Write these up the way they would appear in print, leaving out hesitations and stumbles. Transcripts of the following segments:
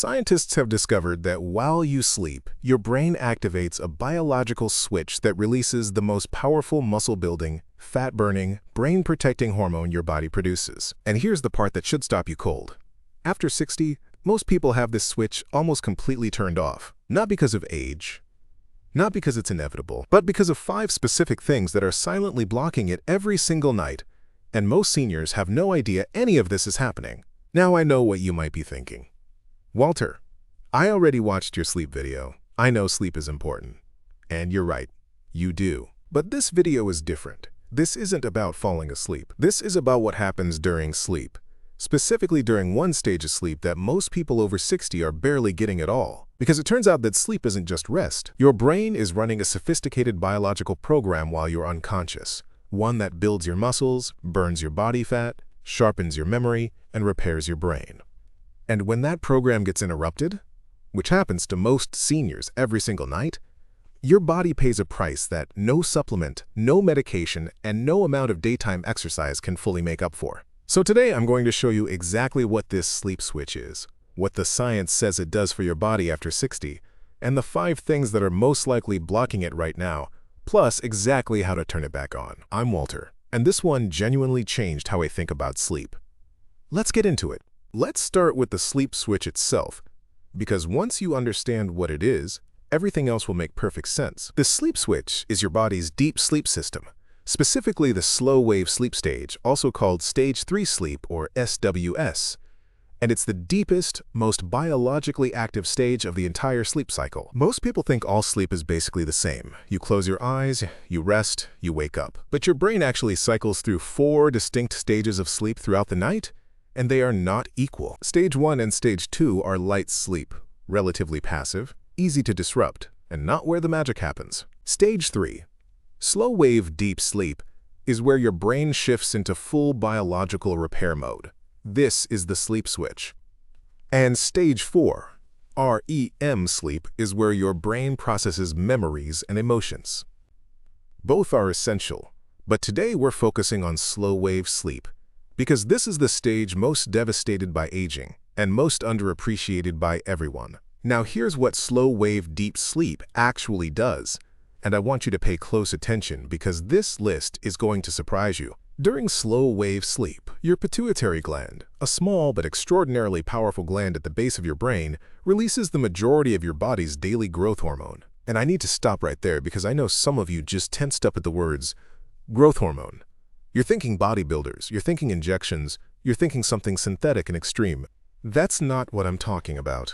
Scientists have discovered that while you sleep, your brain activates a biological switch that releases the most powerful muscle-building, fat-burning, brain-protecting hormone your body produces. And here's the part that should stop you cold. After 60, most people have this switch almost completely turned off. Not because of age, not because it's inevitable, but because of 5 specific things that are silently blocking it every single night. And most seniors have no idea any of this is happening. Now I know what you might be thinking. Walter, I already watched your sleep video. I know sleep is important. And you're right, you do. But this video is different. This isn't about falling asleep. This is about what happens during sleep. Specifically during one stage of sleep that most people over 60 are barely getting at all. Because it turns out that sleep isn't just rest. Your brain is running a sophisticated biological program while you're unconscious. One that builds your muscles, burns your body fat, sharpens your memory, and repairs your brain. And when that program gets interrupted, which happens to most seniors every single night, your body pays a price that no supplement, no medication, and no amount of daytime exercise can fully make up for. So today I'm going to show you exactly what this sleep switch is, what the science says it does for your body after 60, and the 5 things that are most likely blocking it right now, plus exactly how to turn it back on. I'm Walter, and this one genuinely changed how I think about sleep. Let's get into it. Let's start with the sleep switch itself, because once you understand what it is, everything else will make perfect sense. The sleep switch is your body's deep sleep system, specifically the slow-wave sleep stage, also called Stage 3 sleep or SWS. And it's the deepest, most biologically active stage of the entire sleep cycle. Most people think all sleep is basically the same. You close your eyes, you rest, you wake up. But your brain actually cycles through 4 distinct stages of sleep throughout the night, and they are not equal. Stage 1 and Stage 2 are light sleep, relatively passive, easy to disrupt, and not where the magic happens. Stage 3, slow-wave deep sleep, is where your brain shifts into full biological repair mode. This is the sleep switch. And Stage 4, REM sleep, is where your brain processes memories and emotions. Both are essential, but today we're focusing on slow-wave sleep, because this is the stage most devastated by aging and most underappreciated by everyone. Now here's what slow-wave deep sleep actually does, and I want you to pay close attention because this list is going to surprise you. During slow-wave sleep, your pituitary gland, a small but extraordinarily powerful gland at the base of your brain, releases the majority of your body's daily growth hormone. And I need to stop right there because I know some of you just tensed up at the words growth hormone. You're thinking bodybuilders, you're thinking injections, you're thinking something synthetic and extreme. That's not what I'm talking about.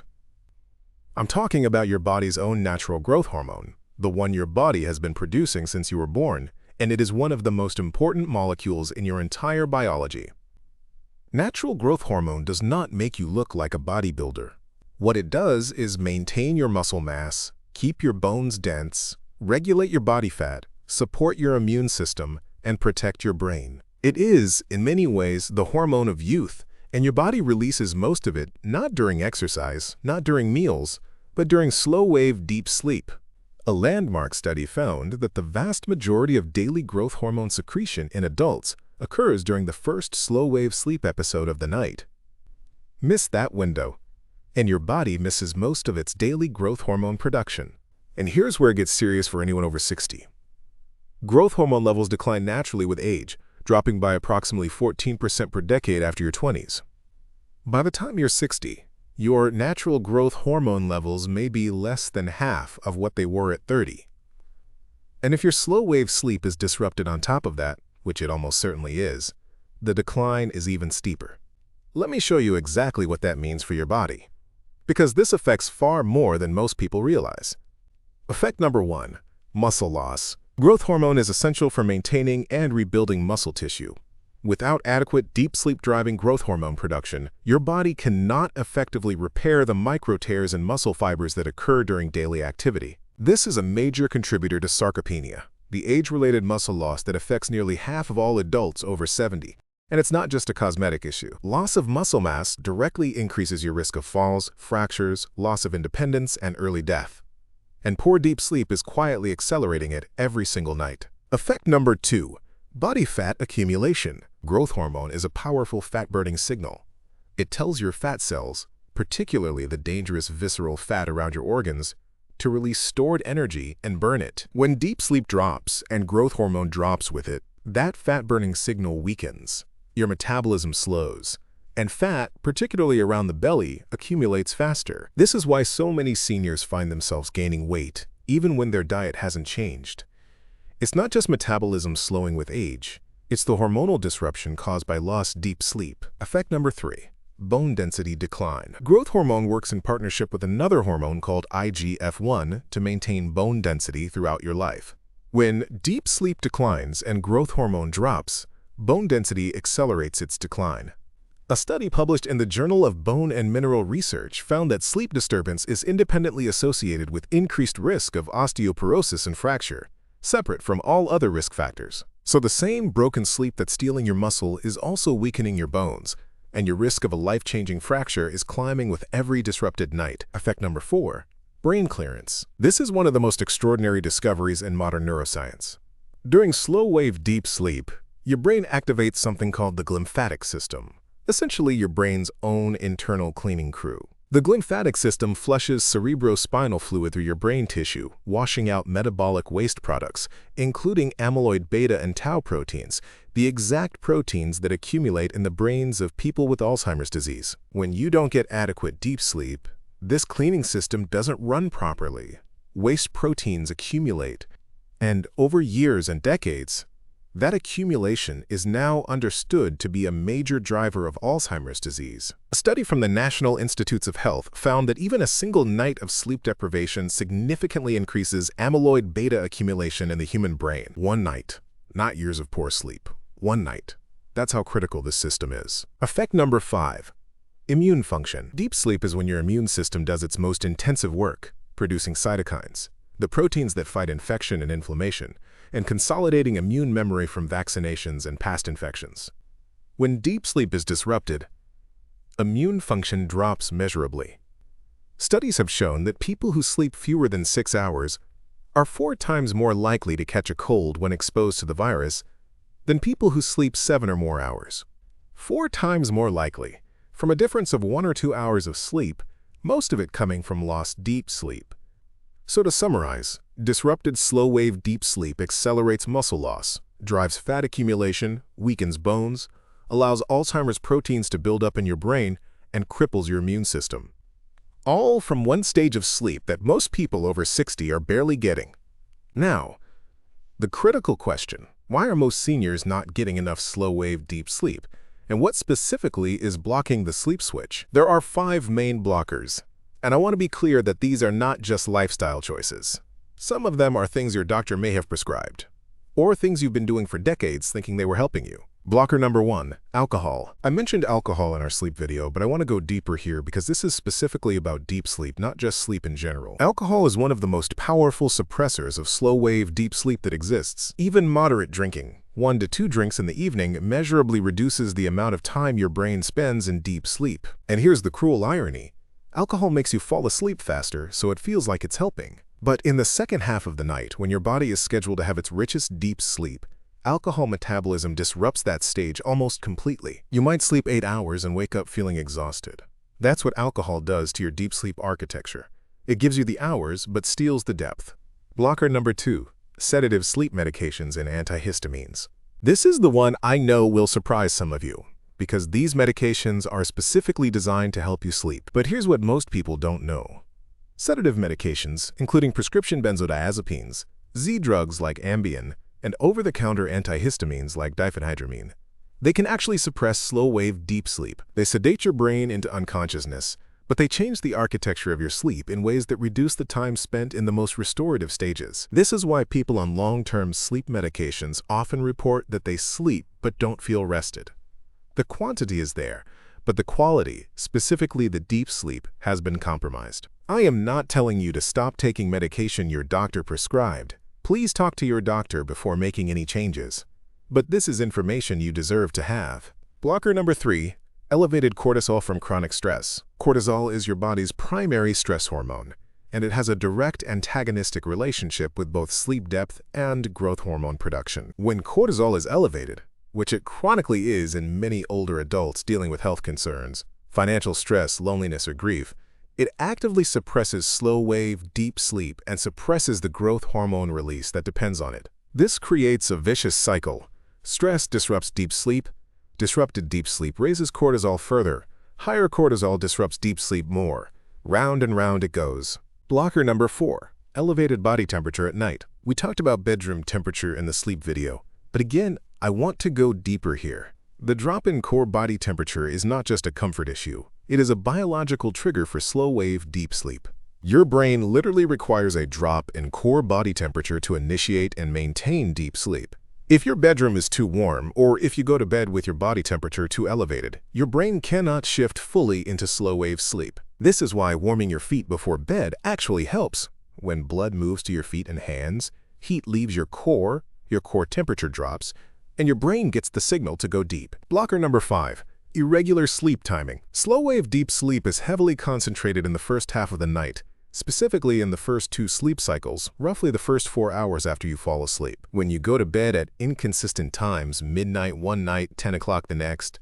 I'm talking about your body's own natural growth hormone, the one your body has been producing since you were born, and it is one of the most important molecules in your entire biology. Natural growth hormone does not make you look like a bodybuilder. What it does is maintain your muscle mass, keep your bones dense, regulate your body fat, support your immune system, and protect your brain. It is, in many ways, the hormone of youth, and your body releases most of it not during exercise, not during meals, but during slow-wave deep sleep. A landmark study found that the vast majority of daily growth hormone secretion in adults occurs during the first slow-wave sleep episode of the night. Miss that window, and your body misses most of its daily growth hormone production. And here's where it gets serious for anyone over 60. Growth hormone levels decline naturally with age, dropping by approximately 14% per decade after your 20s. By the time you're 60, your natural growth hormone levels may be less than half of what they were at 30. And if your slow-wave sleep is disrupted on top of that, which it almost certainly is, the decline is even steeper. Let me show you exactly what that means for your body, because this affects far more than most people realize. Effect number 1, muscle loss. Growth hormone is essential for maintaining and rebuilding muscle tissue. Without adequate deep sleep-driving growth hormone production, your body cannot effectively repair the micro-tears in muscle fibers that occur during daily activity. This is a major contributor to sarcopenia, the age-related muscle loss that affects nearly half of all adults over 70. And it's not just a cosmetic issue. Loss of muscle mass directly increases your risk of falls, fractures, loss of independence, and early death. And poor deep sleep is quietly accelerating it every single night. Effect number 2, body fat accumulation. Growth hormone is a powerful fat-burning signal. It tells your fat cells, particularly the dangerous visceral fat around your organs, to release stored energy and burn it. When deep sleep drops and growth hormone drops with it, that fat-burning signal weakens. Your metabolism slows, and fat, particularly around the belly, accumulates faster. This is why so many seniors find themselves gaining weight, even when their diet hasn't changed. It's not just metabolism slowing with age, it's the hormonal disruption caused by lost deep sleep. Effect number 3. Bone density decline. Growth hormone works in partnership with another hormone called IGF-1 to maintain bone density throughout your life. When deep sleep declines and growth hormone drops, bone density accelerates its decline. A study published in the Journal of Bone and Mineral Research found that sleep disturbance is independently associated with increased risk of osteoporosis and fracture, separate from all other risk factors. So the same broken sleep that's stealing your muscle is also weakening your bones, and your risk of a life-changing fracture is climbing with every disrupted night. Effect number 4. Brain clearance. This is one of the most extraordinary discoveries in modern neuroscience. During slow-wave deep sleep, your brain activates something called the glymphatic system, essentially your brain's own internal cleaning crew. The glymphatic system flushes cerebrospinal fluid through your brain tissue, washing out metabolic waste products, including amyloid beta and tau proteins, the exact proteins that accumulate in the brains of people with Alzheimer's disease. When you don't get adequate deep sleep, this cleaning system doesn't run properly. Waste proteins accumulate, and over years and decades, that accumulation is now understood to be a major driver of Alzheimer's disease. A study from the National Institutes of Health found that even a single night of sleep deprivation significantly increases amyloid beta accumulation in the human brain. One night, not years of poor sleep. One night. That's how critical this system is. Effect number 5. Immune function. Deep sleep is when your immune system does its most intensive work, producing cytokines, the proteins that fight infection and inflammation, and consolidating immune memory from vaccinations and past infections. When deep sleep is disrupted, immune function drops measurably. Studies have shown that people who sleep fewer than 6 hours are 4 times more likely to catch a cold when exposed to the virus than people who sleep 7 or more hours. 4 times more likely, from a difference of 1 or 2 hours of sleep, most of it coming from lost deep sleep. So to summarize, disrupted slow-wave deep sleep accelerates muscle loss, drives fat accumulation, weakens bones, allows Alzheimer's proteins to build up in your brain, and cripples your immune system. All from one stage of sleep that most people over 60 are barely getting. Now, the critical question, why are most seniors not getting enough slow-wave deep sleep? And what specifically is blocking the sleep switch? There are 5 main blockers. And I want to be clear that these are not just lifestyle choices. Some of them are things your doctor may have prescribed, or things you've been doing for decades thinking they were helping you. Blocker number 1, alcohol. I mentioned alcohol in our sleep video, but I want to go deeper here because this is specifically about deep sleep, not just sleep in general. Alcohol is one of the most powerful suppressors of slow-wave deep sleep that exists. Even moderate drinking, 1 to 2 drinks in the evening, measurably reduces the amount of time your brain spends in deep sleep. And here's the cruel irony. Alcohol makes you fall asleep faster, so it feels like it's helping. But in the second half of the night, when your body is scheduled to have its richest deep sleep, alcohol metabolism disrupts that stage almost completely. You might sleep 8 hours and wake up feeling exhausted. That's what alcohol does to your deep sleep architecture. It gives you the hours, but steals the depth. Blocker number 2, sedative sleep medications and antihistamines. This is the one I know will surprise some of you, because these medications are specifically designed to help you sleep. But here's what most people don't know. Sedative medications, including prescription benzodiazepines, Z-drugs like Ambien, and over-the-counter antihistamines like diphenhydramine, they can actually suppress slow-wave deep sleep. They sedate your brain into unconsciousness, but they change the architecture of your sleep in ways that reduce the time spent in the most restorative stages. This is why people on long-term sleep medications often report that they sleep but don't feel rested. The quantity is there, but the quality, specifically the deep sleep, has been compromised. I am not telling you to stop taking medication your doctor prescribed. Please talk to your doctor before making any changes. But this is information you deserve to have. Blocker number 3, elevated cortisol from chronic stress. Cortisol is your body's primary stress hormone, and it has a direct antagonistic relationship with both sleep depth and growth hormone production. When cortisol is elevated, which it chronically is in many older adults dealing with health concerns, financial stress, loneliness, or grief, it actively suppresses slow-wave, deep sleep and suppresses the growth hormone release that depends on it. This creates a vicious cycle. Stress disrupts deep sleep. Disrupted deep sleep raises cortisol further. Higher cortisol disrupts deep sleep more. Round and round it goes. Blocker number 4. Elevated body temperature at night. We talked about bedroom temperature in the sleep video, but again, I want to go deeper here. The drop in core body temperature is not just a comfort issue. It is a biological trigger for slow-wave deep sleep. Your brain literally requires a drop in core body temperature to initiate and maintain deep sleep. If your bedroom is too warm, or if you go to bed with your body temperature too elevated, your brain cannot shift fully into slow-wave sleep. This is why warming your feet before bed actually helps. When blood moves to your feet and hands, heat leaves your core temperature drops, and your brain gets the signal to go deep. Blocker number 5. Irregular sleep timing. Slow-wave deep sleep is heavily concentrated in the first half of the night, specifically in the first 2 sleep cycles, roughly the first 4 hours after you fall asleep. When you go to bed at inconsistent times, midnight one night, 10 o'clock the next,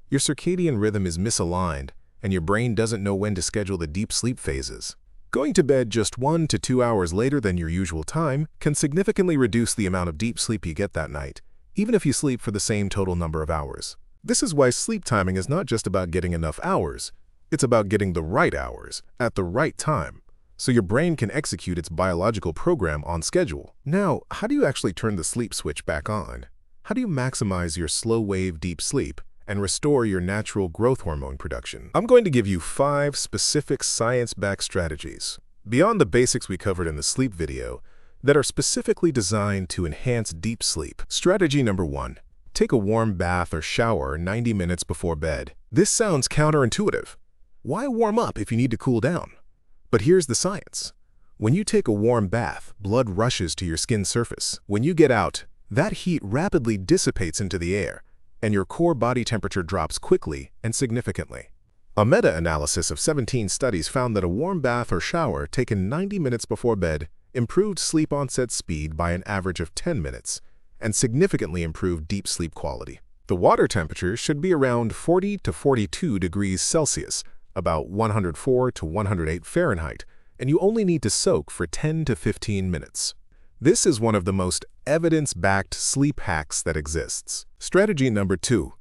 your circadian rhythm is misaligned, and your brain doesn't know when to schedule the deep sleep phases. Going to bed just 1 to 2 hours later than your usual time can significantly reduce the amount of deep sleep you get that night, even if you sleep for the same total number of hours. This is why sleep timing is not just about getting enough hours, it's about getting the right hours at the right time, so your brain can execute its biological program on schedule. Now, how do you actually turn the sleep switch back on? How do you maximize your slow-wave deep sleep and restore your natural growth hormone production? I'm going to give you 5 specific science-backed strategies, beyond the basics we covered in the sleep video, that are specifically designed to enhance deep sleep. Strategy number 1. Take a warm bath or shower 90 minutes before bed. This sounds counterintuitive. Why warm up if you need to cool down? But here's the science. When you take a warm bath, blood rushes to your skin surface. When you get out, that heat rapidly dissipates into the air, and your core body temperature drops quickly and significantly. A meta-analysis of 17 studies found that a warm bath or shower taken 90 minutes before bed improved sleep onset speed by an average of 10 minutes and significantly improved deep sleep quality. The water temperature should be around 40 to 42 degrees Celsius, about 104 to 108 Fahrenheit, and you only need to soak for 10 to 15 minutes. This is one of the most evidence-backed sleep hacks that exists. Strategy number 2.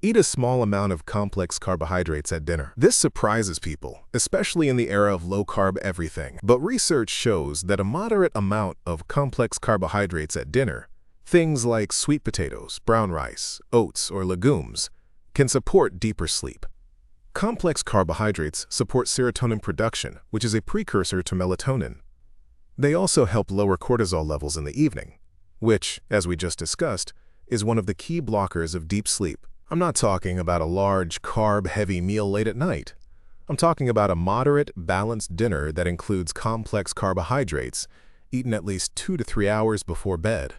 Eat a small amount of complex carbohydrates at dinner. This surprises people, especially in the era of low-carb everything. But research shows that a moderate amount of complex carbohydrates at dinner, things like sweet potatoes, brown rice, oats, or legumes, can support deeper sleep. Complex carbohydrates support serotonin production, which is a precursor to melatonin. They also help lower cortisol levels in the evening, which, as we just discussed, is one of the key blockers of deep sleep. I'm not talking about a large, carb-heavy meal late at night. I'm talking about a moderate, balanced dinner that includes complex carbohydrates, eaten at least 2 to 3 hours before bed.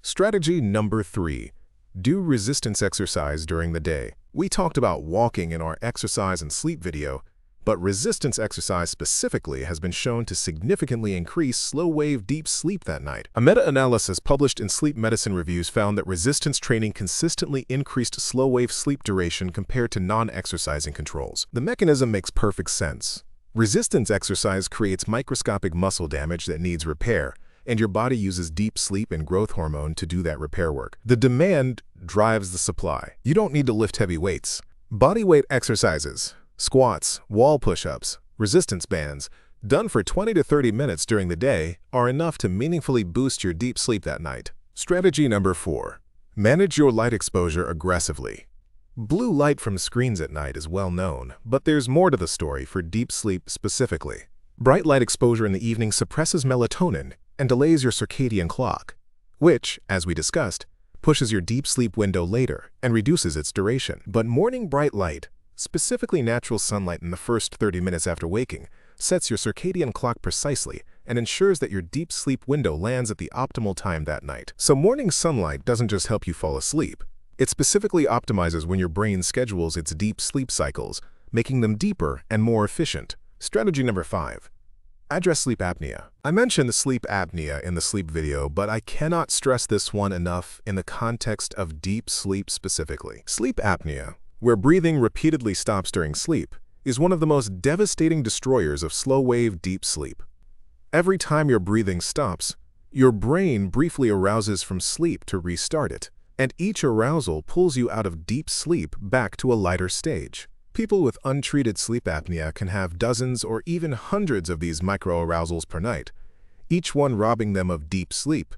Strategy number 3. Do resistance exercise during the day. We talked about walking in our exercise and sleep video, but resistance exercise specifically has been shown to significantly increase slow-wave deep sleep that night. A meta-analysis published in Sleep Medicine Reviews found that resistance training consistently increased slow-wave sleep duration compared to non-exercising controls. The mechanism makes perfect sense. Resistance exercise creates microscopic muscle damage that needs repair, and your body uses deep sleep and growth hormone to do that repair work. The demand drives the supply. You don't need to lift heavy weights. Body weight exercises, squats, wall push-ups, resistance bands, done for 20 to 30 minutes during the day are enough to meaningfully boost your deep sleep that night. Strategy number 4. Manage your light exposure aggressively. Blue light from screens at night is well known, but there's more to the story for deep sleep specifically. Bright light exposure in the evening suppresses melatonin and delays your circadian clock, which, as we discussed, pushes your deep sleep window later and reduces its duration. But morning bright light, specifically natural sunlight in the first 30 minutes after waking, sets your circadian clock precisely and ensures that your deep sleep window lands at the optimal time that night. So morning sunlight doesn't just help you fall asleep, it specifically optimizes when your brain schedules its deep sleep cycles, making them deeper and more efficient. Strategy number 5. Address sleep apnea. I mentioned sleep apnea in the sleep video, but I cannot stress this one enough in the context of deep sleep specifically. Sleep apnea, where breathing repeatedly stops during sleep, is one of the most devastating destroyers of slow-wave deep sleep. Every time your breathing stops, your brain briefly arouses from sleep to restart it, and each arousal pulls you out of deep sleep back to a lighter stage. People with untreated sleep apnea can have dozens or even hundreds of these micro-arousals per night, each one robbing them of deep sleep,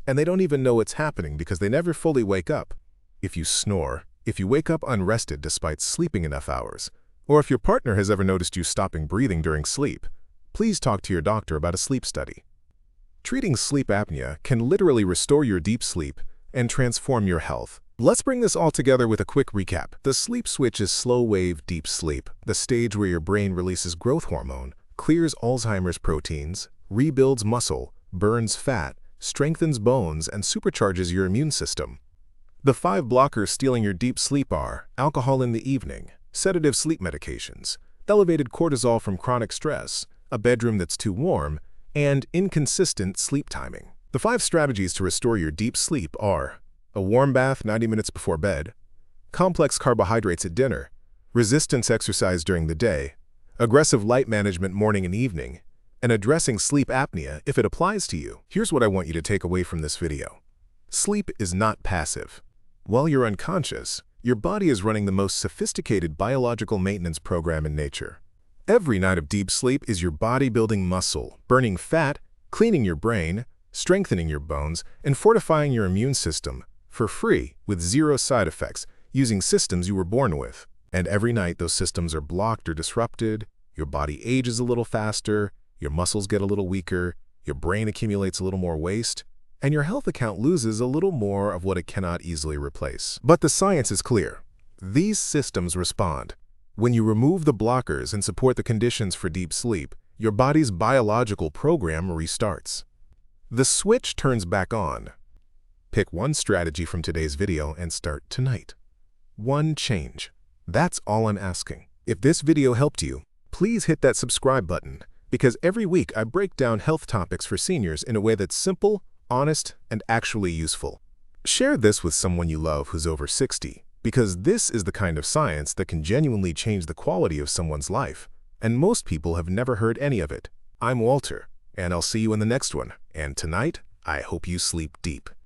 and they don't even know it's happening because they never fully wake up. If you snore, if you wake up unrested despite sleeping enough hours, or if your partner has ever noticed you stopping breathing during sleep, please talk to your doctor about a sleep study. Treating sleep apnea can literally restore your deep sleep and transform your health. Let's bring this all together with a quick recap. The sleep switch is slow-wave deep sleep, the stage where your brain releases growth hormone, clears Alzheimer's proteins, rebuilds muscle, burns fat, strengthens bones, and supercharges your immune system. The 5 blockers stealing your deep sleep are alcohol in the evening, sedative sleep medications, elevated cortisol from chronic stress, a bedroom that's too warm, and inconsistent sleep timing. The 5 strategies to restore your deep sleep are a warm bath 90 minutes before bed, complex carbohydrates at dinner, resistance exercise during the day, aggressive light management morning and evening, and addressing sleep apnea if it applies to you. Here's what I want you to take away from this video. Sleep is not passive. While you're unconscious, your body is running the most sophisticated biological maintenance program in nature. Every night of deep sleep is your body building muscle, burning fat, cleaning your brain, strengthening your bones, and fortifying your immune system for free with 0 side effects using systems you were born with. And every night those systems are blocked or disrupted, your body ages a little faster, your muscles get a little weaker, your brain accumulates a little more waste, and your health account loses a little more of what it cannot easily replace. But the science is clear. These systems respond. When you remove the blockers and support the conditions for deep sleep, your body's biological program restarts. The switch turns back on. Pick one strategy from today's video and start tonight. One change. That's all I'm asking. If this video helped you, please hit that subscribe button, because every week I break down health topics for seniors in a way that's simple, honest, and actually useful. Share this with someone you love who's over 60, because this is the kind of science that can genuinely change the quality of someone's life, and most people have never heard any of it. I'm Walter, and I'll see you in the next one. And tonight, I hope you sleep deep.